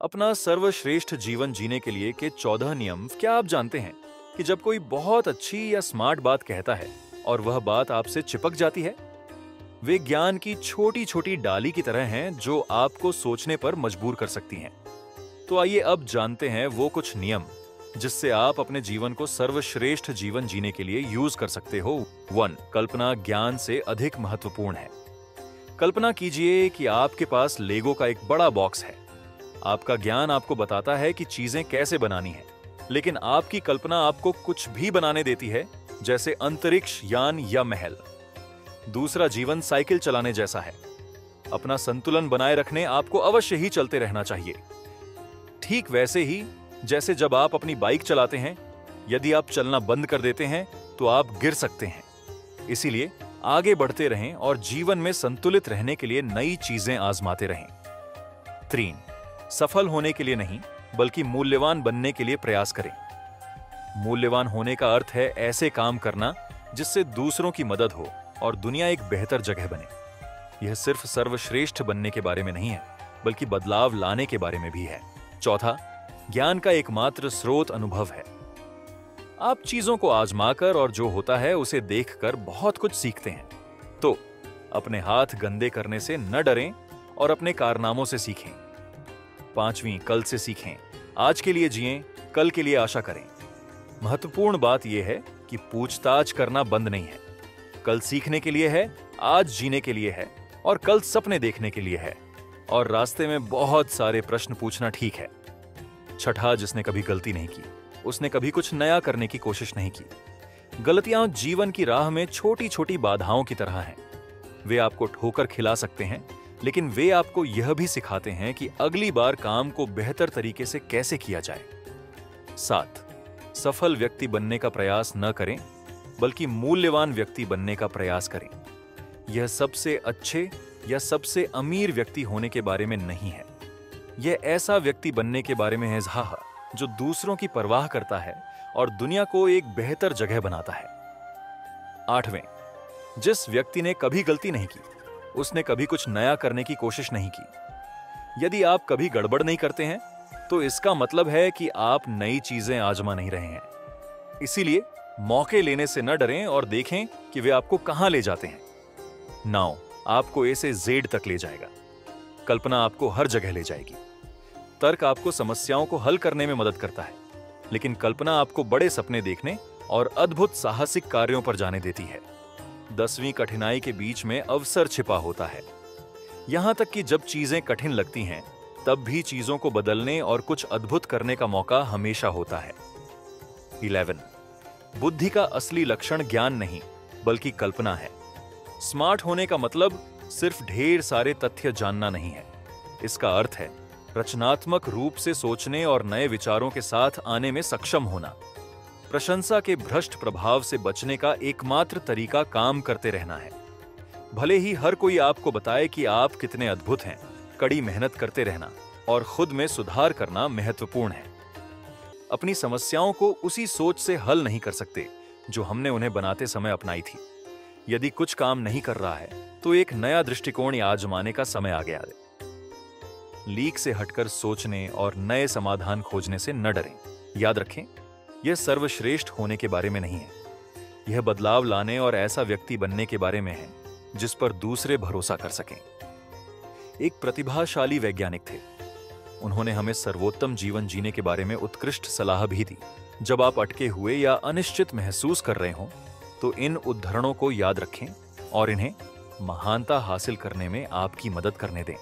अपना सर्वश्रेष्ठ जीवन जीने के लिए के 14 नियम क्या आप जानते हैं कि जब कोई बहुत अच्छी या स्मार्ट बात कहता है और वह बात आपसे चिपक जाती है? वे ज्ञान की छोटी छोटी डाली की तरह हैं जो आपको सोचने पर मजबूर कर सकती हैं। तो आइए अब जानते हैं वो कुछ नियम जिससे आप अपने जीवन को सर्वश्रेष्ठ जीवन जीने के लिए यूज कर सकते हो। 1. कल्पना ज्ञान से अधिक महत्वपूर्ण है। कल्पना कीजिए कि आपके पास लेगो का एक बड़ा बॉक्स है। आपका ज्ञान आपको बताता है कि चीजें कैसे बनानी है, लेकिन आपकी कल्पना आपको कुछ भी बनाने देती है, जैसे अंतरिक्ष यान या महल। दूसरा जीवन साइकिल चलाने जैसा है। अपना संतुलन बनाए रखने आपको अवश्य ही चलते रहना चाहिए। ठीक वैसे ही जैसे जब आप अपनी बाइक चलाते हैं, यदि आप चलना बंद कर देते हैं तो आप गिर सकते हैं। इसीलिए आगे बढ़ते रहें और जीवन में संतुलित रहने के लिए नई चीजें आजमाते रहें। 3. सफल होने के लिए नहीं बल्कि मूल्यवान बनने के लिए प्रयास करें। मूल्यवान होने का अर्थ है ऐसे काम करना जिससे दूसरों की मदद हो और दुनिया एक बेहतर जगह बने। यह सिर्फ सर्वश्रेष्ठ बनने के बारे में नहीं है बल्कि बदलाव लाने के बारे में भी है। 4. ज्ञान का एकमात्र स्रोत अनुभव है। आप चीजों को आजमाकर और जो होता है उसे देखकर बहुत कुछ सीखते हैं। तो अपने हाथ गंदे करने से न डरें और अपने कारनामों से सीखें। 5. कल से सीखें। आज के लिए जिएं, कल के लिए आशा करें। महत्वपूर्ण बात यह है कि पूछताछ करना बंद नहीं है। कल सीखने के लिए है, आज जीने के लिए है और कल सपने देखने के लिए है। और रास्ते में बहुत सारे प्रश्न पूछना ठीक है। 6. जिसने कभी गलती नहीं की उसने कभी कुछ नया करने की कोशिश नहीं की। गलतियां जीवन की राह में छोटी छोटी बाधाओं की तरह हैं। वे आपको ठोकर खिला सकते हैं, लेकिन वे आपको यह भी सिखाते हैं कि अगली बार काम को बेहतर तरीके से कैसे किया जाए। 7. सफल व्यक्ति बनने का प्रयास न करें बल्कि मूल्यवान व्यक्ति बनने का प्रयास करें। यह सबसे अच्छे या सबसे अमीर व्यक्ति होने के बारे में नहीं है। यह ऐसा व्यक्ति बनने के बारे में है जो दूसरों की परवाह करता है और दुनिया को एक बेहतर जगह बनाता है। 8. जिस व्यक्ति ने कभी गलती नहीं की उसने कभी कुछ नया करने की कोशिश नहीं की। यदि आप कभी गड़बड़ नहीं करते हैं तो इसका मतलब है कि आप नई चीजें आजमा नहीं रहे हैं। इसीलिए मौके लेने से न डरें और देखें कि वे आपको कहां ले जाते हैं। 9. आपको ए से जेड तक ले जाएगा। कल्पना आपको हर जगह ले जाएगी। तर्क आपको समस्याओं को हल करने में मदद करता है, लेकिन कल्पना आपको बड़े सपने देखने और अद्भुत साहसिक कार्यों पर जाने देती है। 10वीं कठिनाई के बीच में अवसर छिपा होता है। यहां तक कि जब चीजें कठिन लगती हैं, तब भी चीजों को बदलने और कुछ अद्भुत करने का मौका हमेशा होता है। 11. बुद्धि का असली लक्षण ज्ञान नहीं बल्कि कल्पना है। स्मार्ट होने का मतलब सिर्फ ढेर सारे तथ्य जानना नहीं है। इसका अर्थ है रचनात्मक रूप से सोचने और नए विचारों के साथ आने में सक्षम होना। प्रशंसा के भ्रष्ट प्रभाव से बचने का एकमात्र तरीका काम करते रहना है। भले ही हर कोई आपको बताए कि आप कितने अद्भुत हैं, कड़ी मेहनत करते रहना और खुद में सुधार करना महत्वपूर्ण है। अपनी समस्याओं को उसी सोच से हल नहीं कर सकते जो हमने उन्हें बनाते समय अपनाई थी। यदि कुछ काम नहीं कर रहा है तो एक नया दृष्टिकोण आजमाने का समय आ गया है। लीक से हटकर सोचने और नए समाधान खोजने से न डरें। याद रखें, यह सर्वश्रेष्ठ होने के बारे में नहीं है। यह बदलाव लाने और ऐसा व्यक्ति बनने के बारे में है जिस पर दूसरे भरोसा कर सकें। एक प्रतिभाशाली वैज्ञानिक थे। उन्होंने हमें सर्वोत्तम जीवन जीने के बारे में उत्कृष्ट सलाह भी दी। जब आप अटके हुए या अनिश्चित महसूस कर रहे हों तो इन उद्धरणों को याद रखें और इन्हें महानता हासिल करने में आपकी मदद करने दें।